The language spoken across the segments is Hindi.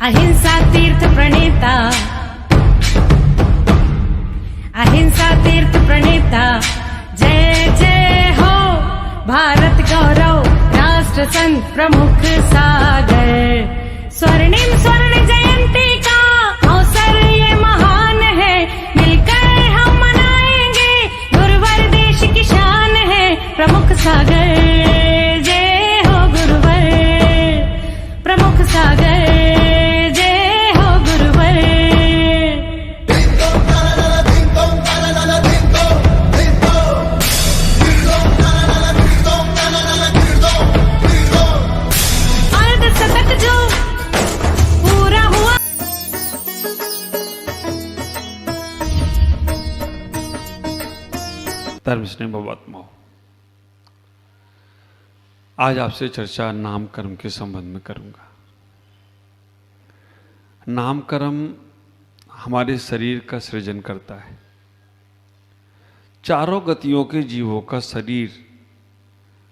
अहिंसा तीर्थ प्रणेता, अहिंसा तीर्थ प्रणेता, जय जय हो भारत गौरव, राष्ट्र संत प्रमुख सागर। स्वर्णिम स्वर्ण जयंती का अवसर ये महान है, मिलकर हम मनाएंगे, गुरुवर देश की शान है, प्रमुख सागर। जय हो गुरुवर, प्रमुख सागर, जय हो गुरुवर। अर्धशतक जो पूरा हुआ, धर्मस्नेह भवात्माओं, आज आपसे चर्चा नामकर्म के संबंध में करूंगा। नामकर्म हमारे शरीर का सृजन करता है। चारों गतियों के जीवों का शरीर,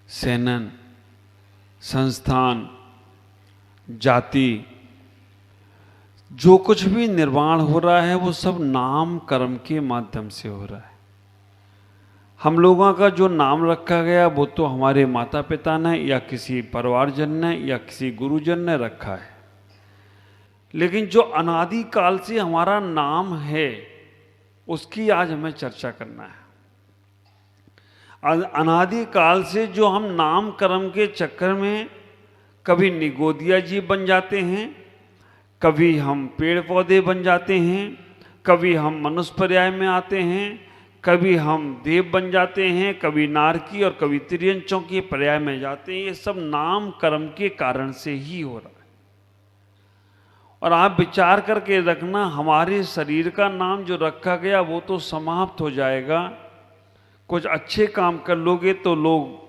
सेनन, संस्थान, जाति, जो कुछ भी निर्माण हो रहा है वो सब नाम कर्म के माध्यम से हो रहा है। हम लोगों का जो नाम रखा गया वो तो हमारे माता पिता ने या किसी परिवारजन ने या किसी गुरुजन ने रखा है, लेकिन जो अनादि काल से हमारा नाम है उसकी आज हमें चर्चा करना है। अनादि काल से जो हम नाम कर्म के चक्कर में कभी निगोदिया जीव बन जाते हैं, कभी हम पेड़ पौधे बन जाते हैं, कभी हम मनुष्य पर्याय में आते हैं, कभी हम देव बन जाते हैं, कभी नारकी और कभी तिर्यंचों के पर्याय में जाते हैं। ये सब नाम कर्म के कारण से ही हो रहा है। और आप विचार करके रखना, हमारे शरीर का नाम जो रखा गया वो तो समाप्त हो जाएगा। कुछ अच्छे काम कर लोगे तो लोग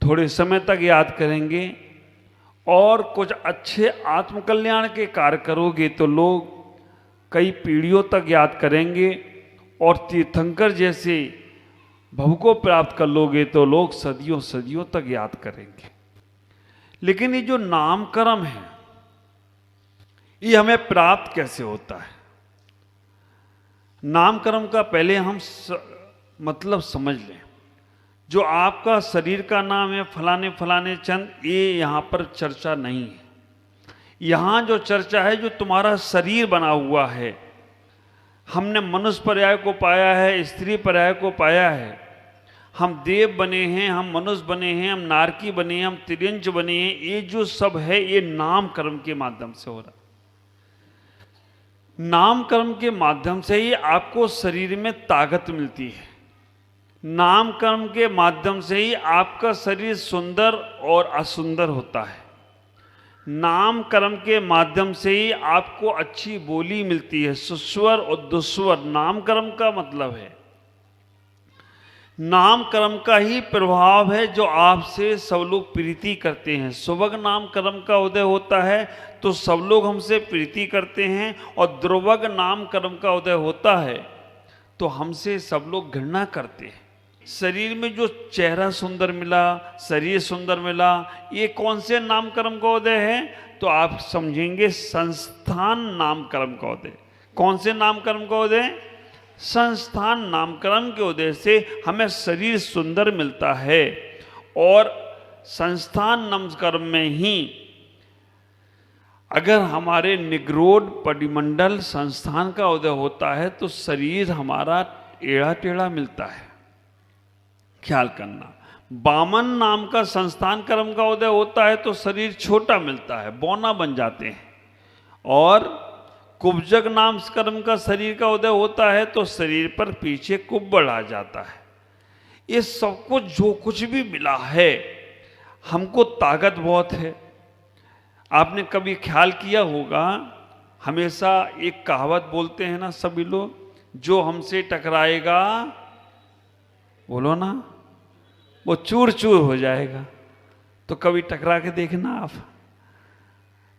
थोड़े समय तक याद करेंगे, और कुछ अच्छे आत्मकल्याण के कार्य करोगे तो लोग कई पीढ़ियों तक याद करेंगे, और तीर्थंकर जैसे भव को प्राप्त कर लोगे तो लोग सदियों सदियों तक याद करेंगे। लेकिन ये जो नामकर्म है ये हमें प्राप्त कैसे होता है? नामकर्म का पहले हम मतलब समझ लें। जो आपका शरीर का नाम है फलाने फलाने चंद, ये यहाँ पर चर्चा नहीं है। यहाँ जो चर्चा है जो तुम्हारा शरीर बना हुआ है। हमने मनुष्य पर्याय को पाया है, स्त्री पर्याय को पाया है, हम देव बने हैं, हम मनुष्य बने हैं, हम नारकी बने हैं, हम तिर्यंच बने हैं। ये जो सब है ये नाम कर्म के माध्यम से हो रहा है। नाम कर्म के माध्यम से ही आपको शरीर में ताकत मिलती है। नाम कर्म के माध्यम से ही आपका शरीर सुंदर और असुंदर होता है। नाम कर्म के माध्यम से ही आपको अच्छी बोली मिलती है। सुस्वर और दुस्वर नाम कर्म का मतलब है। नाम कर्म का ही प्रभाव है जो आपसे सब लोग प्रीति करते हैं। सुबह नाम कर्म का उदय होता है तो सब लोग हमसे प्रीति करते हैं, और द्रुवग नाम कर्म का उदय होता है तो हमसे सब लोग घृणा करते हैं। शरीर में जो चेहरा सुंदर मिला, शरीर सुंदर मिला, ये कौन से नाम कर्म का उदय है? तो आप समझेंगे संस्थान नाम कर्म का उदय। कौन से नाम कर्म का उदय? संस्थान नामकर्म के उदय से हमें शरीर सुंदर मिलता है, और संस्थान नामकर्म में ही अगर हमारे निग्रोध परिमंडल संस्थान का उदय होता है तो शरीर हमारा टेढ़ा टेढ़ा मिलता है। ख्याल करना, बामन नाम का संस्थान कर्म का उदय होता है तो शरीर छोटा मिलता है, बौना बन जाते हैं, और कुब्जक नाम कर्म का शरीर का उदय होता है तो शरीर पर पीछे कुब्बड़ आ जाता है। ये सब कुछ जो कुछ भी मिला है हमको ताकत बहुत है। आपने कभी ख्याल किया होगा, हमेशा एक कहावत बोलते हैं ना सभी लोग, जो हमसे टकराएगा, बोलो ना, वो चूर चूर हो जाएगा। तो कभी टकरा के देखना आप।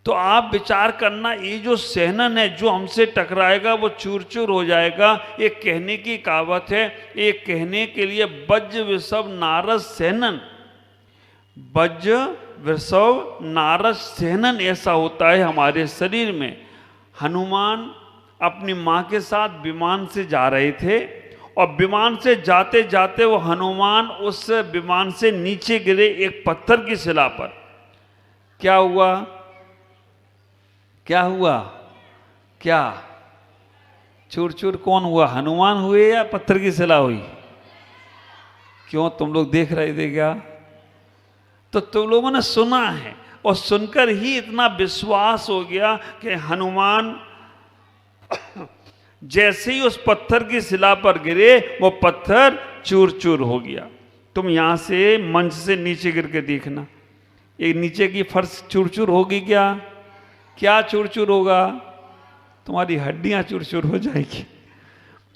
तो आप विचार करना, ये जो सेनन है जो हमसे टकराएगा वो चूर चूर हो जाएगा, ये कहने की कहावत है। ये कहने के लिए वज्र विषव नारद सेनन, वज्र वृषभ नारद सहनन ऐसा होता है हमारे शरीर में। हनुमान अपनी माँ के साथ विमान से जा रहे थे और विमान से जाते जाते वो हनुमान उस विमान से नीचे गिरे एक पत्थर की शिला पर। क्या हुआ? क्या हुआ? क्या चूर चूर कौन हुआ? हनुमान हुए या पत्थर की शिला हुई? क्यों, तुम लोग देख रहे थे क्या? तो तुम लोगों ने सुना है और सुनकर ही इतना विश्वास हो गया कि हनुमान जैसे ही उस पत्थर की शिला पर गिरे वो पत्थर चूर चूर हो गया। तुम यहां से मंच से नीचे गिर के देखना, ये नीचे की फर्श चूर चूर होगी क्या? क्या चूर चूर होगा? तुम्हारी हड्डियां चूर चूर हो जाएगी।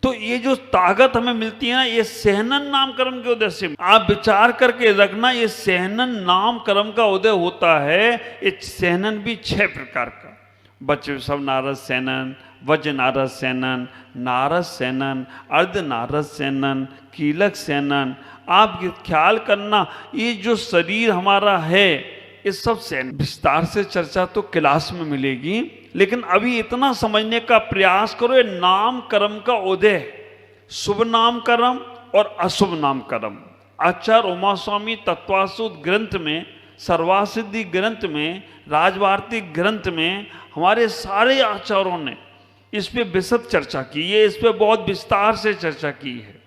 तो ये जो ताकत हमें मिलती है ना, ये सहनन नाम कर्म के उदय से। आप विचार करके रखना, ये सहनन नाम कर्म का उदय होता है। ये सहनन भी 6 प्रकार का, बच्चे सब नारद सहनन, वज नारद सहनन, नारद सहनन, अर्ध नारद सहनन, कीलक सहनन। आप ख्याल करना, ये जो शरीर हमारा है इस सब से विस्तार से चर्चा तो क्लास में मिलेगी, लेकिन अभी इतना समझने का प्रयास करो। ये नाम कर्म का उदय, शुभ नाम कर्म और अशुभ नाम कर्म। आचार्य उमा स्वामी तत्वासुद ग्रंथ में, सर्वासिद्धि ग्रंथ में, राजभारती ग्रंथ में हमारे सारे आचार्यों ने इस पे विशद चर्चा की है, इस पे बहुत विस्तार से चर्चा की है।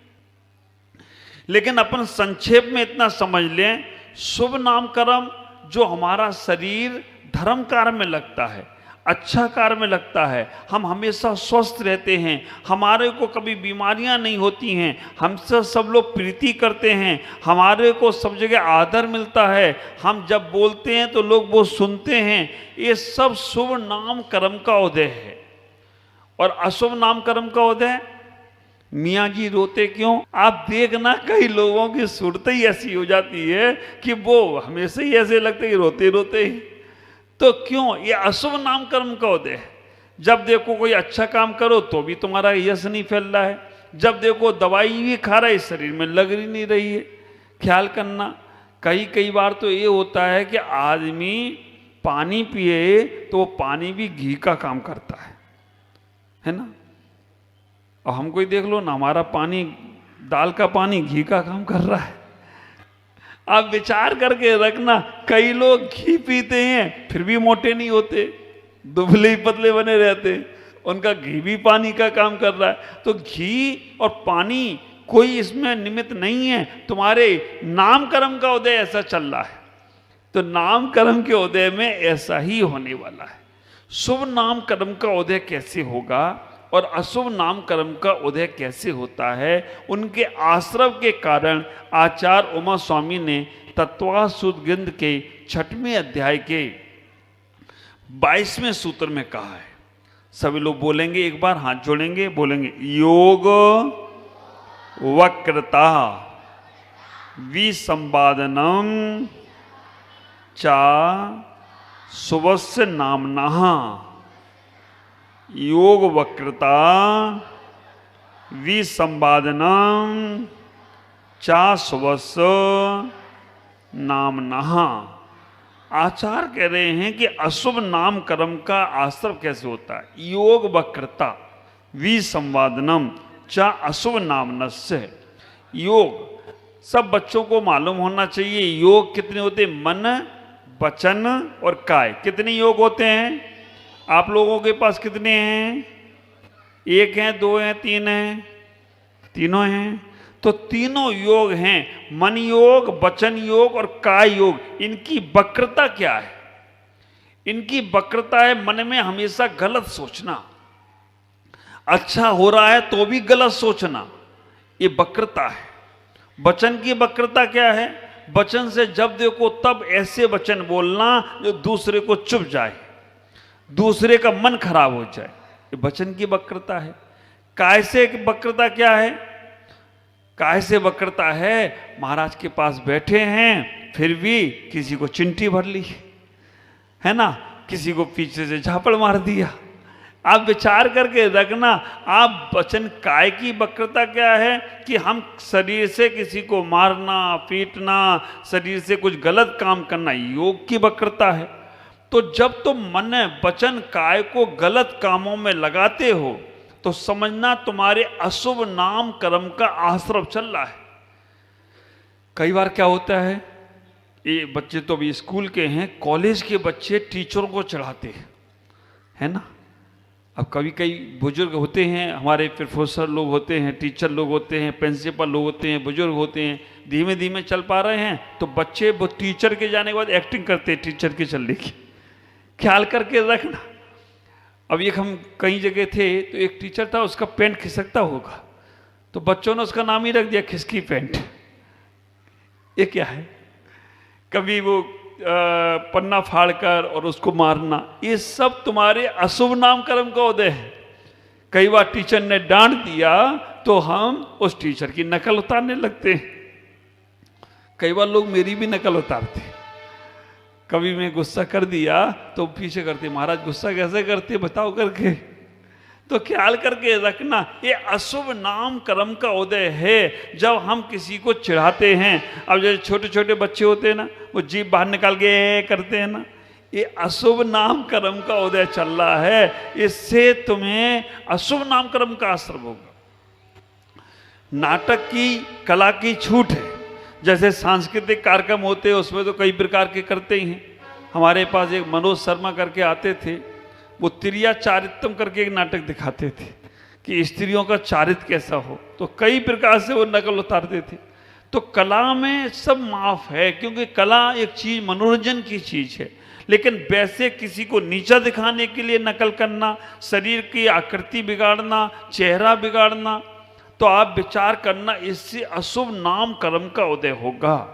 लेकिन अपन संक्षेप में इतना समझ लें, शुभ नाम कर्म जो हमारा शरीर धर्म कार्य में लगता है, अच्छा कार्य में लगता है, हम हमेशा स्वस्थ रहते हैं, हमारे को कभी बीमारियां नहीं होती हैं, हमसे सब लोग प्रीति करते हैं, हमारे को सब जगह आदर मिलता है, हम जब बोलते हैं तो लोग वो सुनते हैं, ये सब शुभ नाम कर्म का उदय है। और अशुभ नाम कर्म का उदय, मियाँ जी रोते क्यों? आप देखना कई लोगों की सूरत ही ऐसी हो जाती है कि वो हमेशा ही ऐसे लगता है कि रोते रोते ही। तो क्यों? ये अशुभ नाम कर्म का उदय है। जब देखो कोई अच्छा काम करो तो भी तुम्हारा यश नहीं फैल रहा है, जब देखो दवाई भी खा रहा है शरीर में लग ही नहीं रही है। ख्याल करना, कई बार तो ये होता है कि आदमी पानी पिए तो वो पानी भी घी का काम करता है ना? और हमको ही देख लो ना, हमारा पानी, दाल का पानी घी का काम कर रहा है। आप विचार करके रखना, कई लोग घी पीते हैं फिर भी मोटे नहीं होते, दुबले पतले बने रहते, उनका घी भी पानी का काम कर रहा है। तो घी और पानी कोई इसमें निमित्त नहीं है, तुम्हारे नाम कर्म का उदय ऐसा चल रहा है। तो नाम कर्म के उदय में ऐसा ही होने वाला है। शुभ नाम कर्म का उदय कैसे होगा और अशुभ नाम कर्म का उदय कैसे होता है, उनके आश्रव के कारण आचार्य उमा स्वामी ने तत्वासुद ग्रंथ के 6वें अध्याय के 22वें सूत्र में कहा है। सभी लोग बोलेंगे, एक बार हाथ जोड़ेंगे, बोलेंगे, योग वक्रता विसंवादनम चा शुभस्य नामनः। योग वक्रता विसंवादनम चा शुभस्य नामनः। आचार्य कह रहे हैं कि अशुभ नाम कर्म का आश्रव कैसे होता है। योग वक्रता विसंवादनम चा अशुभ नामनस्य। योग सब बच्चों को मालूम होना चाहिए। योग कितने होते हैं? मन, वचन और काय। कितने योग होते हैं? आप लोगों के पास कितने हैं? 1 है, 2 हैं, 3 हैं? तीनों हैं। तो तीनों योग हैं, मन योग, वचन योग और काय योग। इनकी वक्रता क्या है? इनकी वक्रता है मन में हमेशा गलत सोचना, अच्छा हो रहा है तो भी गलत सोचना, ये वक्रता है। वचन की वक्रता क्या है? वचन से जब देखो तब ऐसे वचन बोलना जो दूसरे को चुभ जाए, दूसरे का मन खराब हो जाए, ये वचन की वक्रता है। काय से वक्रता क्या है? काय से वक्रता है, महाराज के पास बैठे हैं फिर भी किसी को चिंटी भर ली है ना, किसी को पीछे से झापड़ मार दिया, आप विचार करके रखना, आप वचन काय की वक्रता क्या है कि हम शरीर से किसी को मारना, पीटना, शरीर से कुछ गलत काम करना, योग की वक्रता है। तो जब तुम मन वचन काय को गलत कामों में लगाते हो तो समझना तुम्हारे अशुभ नाम कर्म का आश्रव चल रहा है। कई बार क्या होता है, ये बच्चे तो अभी स्कूल के हैं, कॉलेज के बच्चे टीचरों को चढ़ाते हैं, है ना। अब कभी कई बुजुर्ग होते हैं, हमारे प्रोफेसर लोग होते हैं, टीचर लोग होते हैं, प्रिंसिपल लोग होते हैं, बुजुर्ग होते हैं, धीमे धीमे चल पा रहे हैं तो बच्चे वो टीचर के जाने के बाद एक्टिंग करते हैं टीचर के चलने की। ख्याल करके रखना। अब एक हम कई जगह थे तो एक टीचर था, उसका पेंट खिसकता होगा तो बच्चों ने उसका नाम ही रख दिया खिसकी पेंट। ये क्या है? कभी वो पन्ना फाड़कर और उसको मारना, ये सब तुम्हारे अशुभ नाम कर्म का उदय है। कई बार टीचर ने डांट दिया तो हम उस टीचर की नकल उतारने लगते हैं। कई बार लोग मेरी भी नकल उतारते हैं। कभी मैं गुस्सा कर दिया तो पीछे करते, महाराज गुस्सा कैसे करते बताओ करके। तो ख्याल करके रखना, ये अशुभ नाम कर्म का उदय है जब हम किसी को चिढ़ाते हैं। अब जैसे छोटे छोटे बच्चे होते हैं ना, वो जीभ बाहर निकाल के करते हैं ना, ये अशुभ नाम कर्म का उदय चल रहा है। इससे तुम्हें अशुभ नाम कर्म का आश्रम होगा। नाटक की कला की छूट है। जैसे सांस्कृतिक कार्यक्रम होते हैं उसमें तो कई प्रकार के करते ही हैं। हमारे पास एक मनोज शर्मा करके आते थे, वो त्रिया चारित्रम करके एक नाटक दिखाते थे कि स्त्रियों का चारित्र कैसा हो, तो कई प्रकार से वो नकल उतारते थे। तो कला में सब माफ है, क्योंकि कला एक चीज मनोरंजन की चीज है। लेकिन वैसे किसी को नीचा दिखाने के लिए नकल करना, शरीर की आकृति बिगाड़ना, चेहरा बिगाड़ना, तो आप विचार करना, इससे अशुभ नाम कर्म का उदय होगा।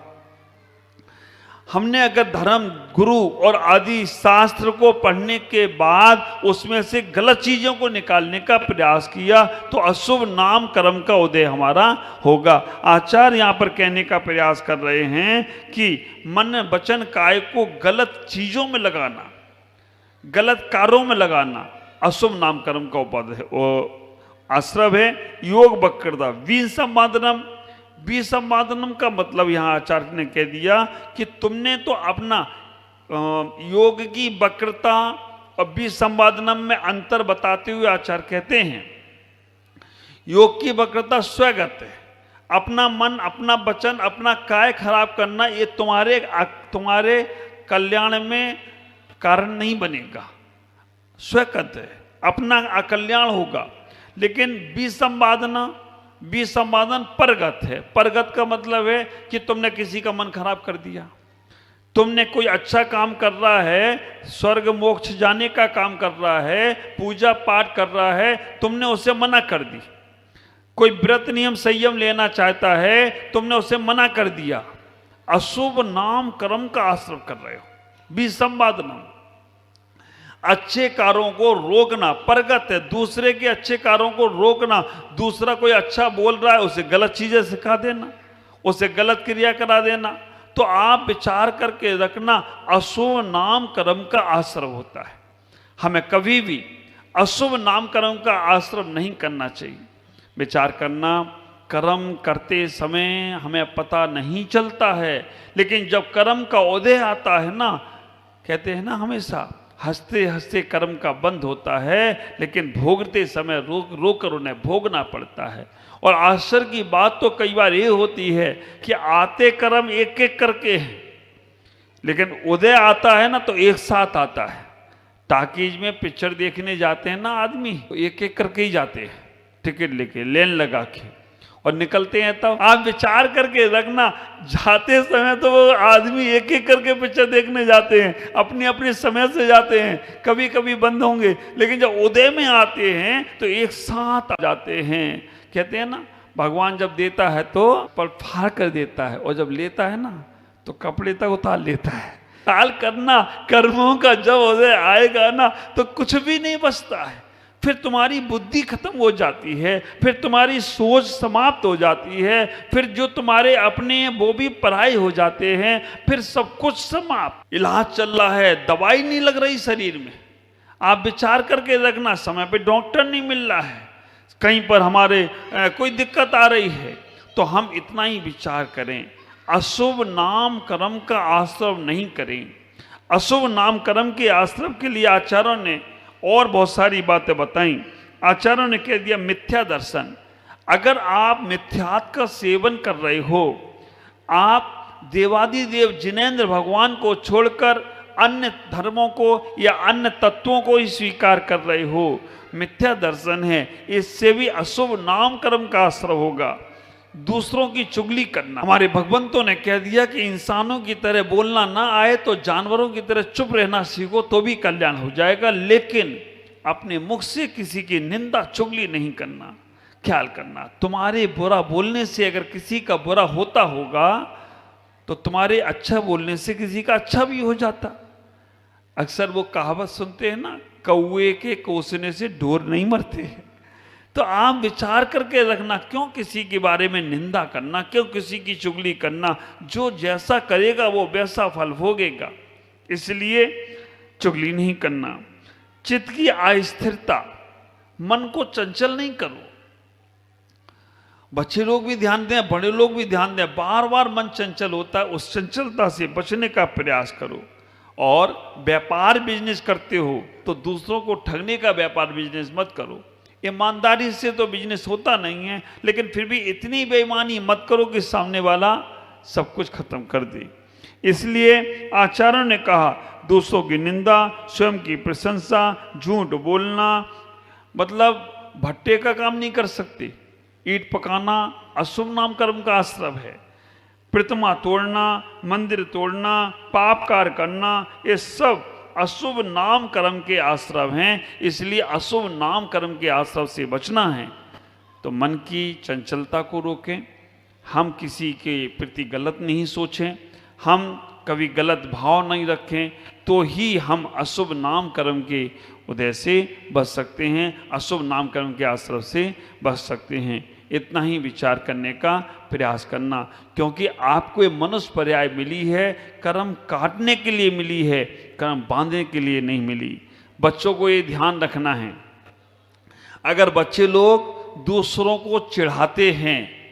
हमने अगर धर्म, गुरु और आदि शास्त्र को पढ़ने के बाद उसमें से गलत चीजों को निकालने का प्रयास किया तो अशुभ नाम कर्म का उदय हमारा होगा। आचार्य यहाँ पर कहने का प्रयास कर रहे हैं कि मन वचन काय को गलत चीजों में लगाना, गलत कार्यों में लगाना अशुभ नाम कर्म का उपाय है, आश्रव है। योग वक्रता विसंवादनम, विसंवादनम का मतलब यहाँ आचार्य ने कह दिया कि तुमने तो अपना योग की वक्रता और विसंवादनम में अंतर बताते हुए आचार्य कहते हैं योग की वक्रता स्वगत है। अपना मन, अपना वचन, अपना काय खराब करना ये तुम्हारे कल्याण में कारण नहीं बनेगा, स्वगत है, अपना अकल्याण होगा। लेकिन विसंवादन परगत है। परगत का मतलब है कि तुमने किसी का मन खराब कर दिया, तुमने कोई अच्छा काम कर रहा है, स्वर्ग मोक्ष जाने का काम कर रहा है, पूजा पाठ कर रहा है, तुमने उसे मना कर दी। कोई व्रत नियम संयम लेना चाहता है, तुमने उसे मना कर दिया। अशुभ नाम कर्म का आश्रय कर रहे हो। विसंवादनम, अच्छे कार्यों को रोकना, परगत है, दूसरे के अच्छे कार्यों को रोकना। दूसरा कोई अच्छा बोल रहा है उसे गलत चीजें सिखा देना, उसे गलत क्रिया करा देना। तो आप विचार करके रखना, अशुभ नाम कर्म का आश्रय होता है। हमें कभी भी अशुभ नाम कर्म का आश्रय नहीं करना चाहिए। विचार करना, कर्म करते समय हमें पता नहीं चलता है, लेकिन जब कर्म का उदय आता है ना, कहते हैं ना हमेशा हंसते हंसते कर्म का बंध होता है, लेकिन भोगते समय रोक कर उन्हें भोगना पड़ता है। और आश्चर्य की बात तो कई बार ये होती है कि आते कर्म एक एक करके हैं, लेकिन उदय आता है ना तो एक साथ आता है। टाकीज में पिक्चर देखने जाते हैं ना आदमी, तो एक एक करके ही जाते हैं, टिकट लेके, लेन लगा के, और निकलते हैं। तब आप विचार करके रखना, जाते समय तो वो आदमी एक एक करके पिक्चर देखने जाते हैं, अपनी अपने समय से जाते हैं, कभी कभी बंद होंगे, लेकिन जब उदय में आते हैं तो एक साथ आ जाते हैं। कहते हैं ना, भगवान जब देता है तो पर फाड़ कर देता है, और जब लेता है ना तो कपड़े तक उतार लेता है। ख्याल करना, कर्मों का जब उदय आएगा ना तो कुछ भी नहीं बचता है। फिर तुम्हारी बुद्धि खत्म हो जाती है, फिर तुम्हारी सोच समाप्त हो जाती है, फिर जो तुम्हारे अपने वो भी पराये हो जाते हैं, फिर सब कुछ समाप्त। इलाज चल रहा है, दवाई नहीं लग रही शरीर में, आप विचार करके रखना, समय पे डॉक्टर नहीं मिल रहा है, कहीं पर हमारे कोई दिक्कत आ रही है, तो हम इतना ही विचार करें, अशुभ नाम कर्म का आश्रव नहीं करें। अशुभ नाम कर्म के आश्रव के लिए आचार्यों ने और बहुत सारी बातें बताई। आचार्यों ने कह दिया मिथ्या दर्शन। अगर आप मिथ्यात्व का सेवन कर रहे हो, आप देवादिदेव जिनेंद्र भगवान को छोड़कर अन्य धर्मों को या अन्य तत्वों को ही स्वीकार कर रहे हो, मिथ्या दर्शन है, इससे भी अशुभ नाम कर्म का आश्रय होगा। दूसरों की चुगली करना, हमारे भगवंतों ने कह दिया कि इंसानों की तरह बोलना ना आए तो जानवरों की तरह चुप रहना सीखो तो भी कल्याण हो जाएगा, लेकिन अपने मुख से किसी की निंदा चुगली नहीं करना। ख्याल करना, तुम्हारे बुरा बोलने से अगर किसी का बुरा होता होगा तो तुम्हारे अच्छा बोलने से किसी का अच्छा भी हो जाता। अक्सर वो कहावत सुनते हैं ना, कौवे के कोसने से ढोर नहीं मरते। तो आप विचार करके रखना, क्यों किसी के बारे में निंदा करना, क्यों किसी की चुगली करना। जो जैसा करेगा वो वैसा फल भोगेगा, इसलिए चुगली नहीं करना। चित्त की अस्थिरता, मन को चंचल नहीं करो। बच्चे लोग भी ध्यान दें, बड़े लोग भी ध्यान दें, बार बार मन चंचल होता है, उस चंचलता से बचने का प्रयास करो। और व्यापार बिजनेस करते हो तो दूसरों को ठगने का व्यापार बिजनेस मत करो। ईमानदारी से तो बिजनेस होता नहीं है, लेकिन फिर भी इतनी बेईमानी मत करो कि सामने वाला सब कुछ खत्म कर दे। इसलिए आचार्यों ने कहा, दूसरों की निंदा, स्वयं की प्रशंसा, झूठ बोलना, मतलब भट्टे का काम नहीं कर सकते। ईंट पकाना अशुभ नाम कर्म का आश्रव है। प्रतिमा तोड़ना, मंदिर तोड़ना, पाप कार्य करना, ये सब अशुभ नाम कर्म के आश्रव हैं। इसलिए अशुभ नाम कर्म के आश्रव से बचना है तो मन की चंचलता को रोकें, हम किसी के प्रति गलत नहीं सोचें, हम कभी गलत भाव नहीं रखें, तो ही हम अशुभ नाम कर्म के उदय से बच सकते हैं, अशुभ नाम कर्म के आश्रव से बच सकते हैं। इतना ही विचार करने का प्रयास करना, क्योंकि आपको ये मनुष्य पर्याय मिली है, कर्म काटने के लिए मिली है, कर्म बांधने के लिए नहीं मिली। बच्चों को ये ध्यान रखना है, अगर बच्चे लोग दूसरों को चिढ़ाते हैं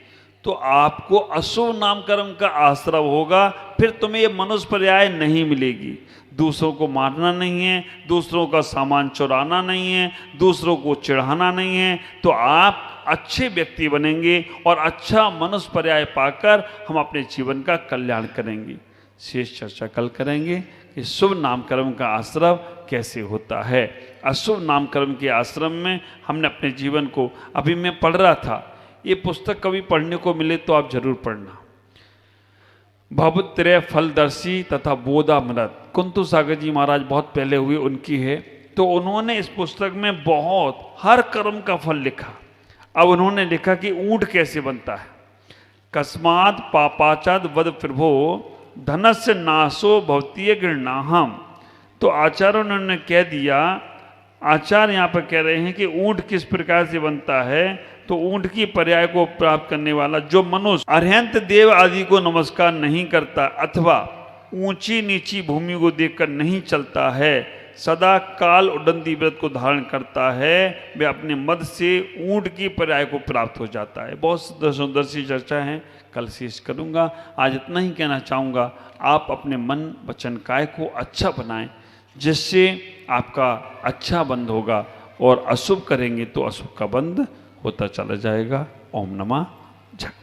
तो आपको अशुभ नाम कर्म का आश्रय होगा, फिर तुम्हें ये मनुष्य पर्याय नहीं मिलेगी। दूसरों को मारना नहीं है, दूसरों का सामान चुराना नहीं है, दूसरों को चिढ़ाना नहीं है, तो आप अच्छे व्यक्ति बनेंगे और अच्छा मनुष्य पर्याय पाकर हम अपने जीवन का कल्याण करेंगे। शेष चर्चा कल करेंगे कि शुभ नाम कर्म का आश्रय कैसे होता है। अशुभ नाम कर्म के आश्रम में हमने अपने जीवन को, अभी मैं पढ़ रहा था, ये पुस्तक कभी पढ़ने को मिले तो आप जरूर पढ़ना, भवत्रय फलदर्शी तथा बोधामृत, कुंतु सागर जी महाराज बहुत पहले हुए, उनकी है। तो उन्होंने इस पुस्तक में बहुत हर कर्म का फल लिखा। अब उन्होंने लिखा कि ऊंट कैसे बनता है। कस्मात् पापाचाद वद प्रभो धनस्य नाशो भवतीय गृणाहम। तो आचार्यों ने कह दिया, आचार्य यहाँ पर कह रहे हैं कि ऊंट किस प्रकार से बनता है। तो ऊंट की पर्याय को प्राप्त करने वाला जो मनुष्य अरहंत देव आदि को नमस्कार नहीं करता अथवा ऊंची नीची भूमि को देखकर नहीं चलता है, सदा काल उडंती व्रत को धारण करता है, वे अपने मद से ऊंट की पर्याय को प्राप्त हो जाता है। बहुत सुंदर सी चर्चा है, कल शेष करूँगा। आज इतना ही कहना चाहूँगा, आप अपने मन वचन काय को अच्छा बनाएं, जिससे आपका अच्छा बंद होगा, और अशुभ करेंगे तो अशुभ का बंद होता चला जाएगा। ओम नमः जगत।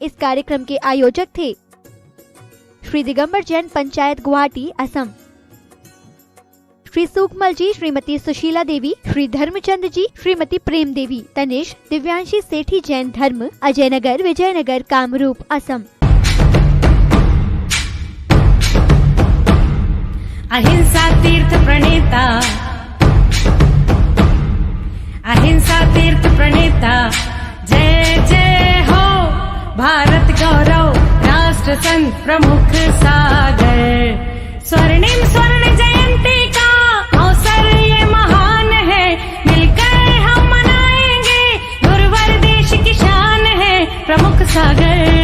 इस कार्यक्रम के आयोजक थे श्री दिगंबर जैन पंचायत गुवाहाटी असम, श्री सुकमल जी, श्रीमती सुशीला देवी, श्री धर्मचंद जी, श्रीमती प्रेम देवी, तनिष दिव्यांशी सेठी जैन धर्म, अजय नगर, विजयनगर, कामरूप असम। अहिंसा तीर्थ प्रणेता, अहिंसा तीर्थ प्रणेता, जय जय हो भारत गौरव, राष्ट्र संत प्रमुख सागर। स्वर्णिम स्वर्ण जयंती का अवसर ये महान है, मिलकर हम मनाएंगे, गुरुवर देश की शान है, प्रमुख सागर